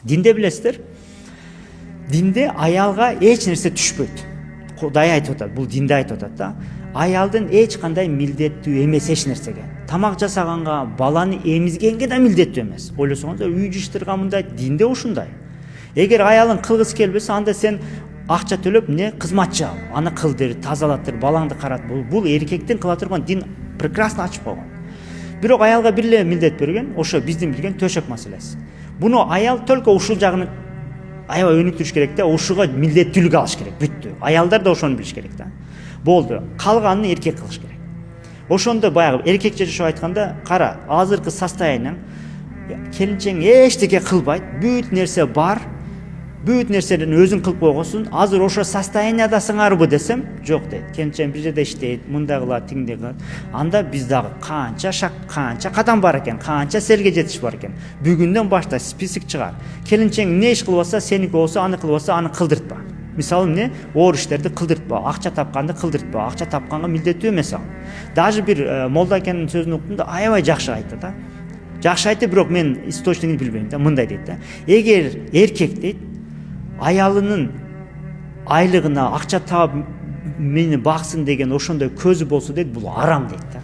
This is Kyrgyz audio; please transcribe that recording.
Динде билесиздер, динде аялга эч нерсе түшпөйт. Кудай айтып атат, бул динде айтып атат да. Аялдын эч кандай милдеттүү эмес эч нерсеге. Тамак жасаганга, баланы эмизгенге да милдеттүү эмес. Ойлосоңуз, үй жыштырганда динде ушундай. Эгер аялың кылгысы келбесе, анда сен акча төлөп кызматчы ал. Аны кылдыр, тазалаттыр, балаңды карат. Бул эркектин кыла турган дин прекрасно ачып койгон. Бирок аялга бир эле милдет берген, ошо биздин билген төшөк маселеси. Буну аял только ушул жагын аябай өнүктүрүш керек да, ушуга милдеттүүлүк алыш керек, бүттү. Аялдар да ошону билиш керек да. Болду. Калганын эркек кылыш керек. Ошондо баягы эркекче жашоо айтканда, кара, азыркы состояниең келинчең эчтеке кылбайт, бүт нерсе бар, бүт нерседен өзүң кылып койгонсуң, азыр ошо состояниеда сыңарбы десем, жок дейт. Келинчең бир жерде иштейт, мындай кылат, тиңдей кылат. Анда биз дагы канча кадам бар экен, канча селге жетиш бар экен. Бүгүндөн башта список чыгар. Келинчең эмне иш кылбаса, сеники болсо, аны кылбаса, аны кылдыртпа. Мисалы оор иштерди кылдыртпа, акча тапканды кылдыртпа, акча тапканга милдеттүү эмес ал. Даже бир молда экенин сөзүн уктум да, аябай жакшы айтты да. Жакшы айтты, бирок мен источнигин билбейм да, мындай дейт да. Эгер эркек дейт, аялынын айлыгына акча таап мени баксын деген ошондой көзү болсо дейт, бул арам дейт да.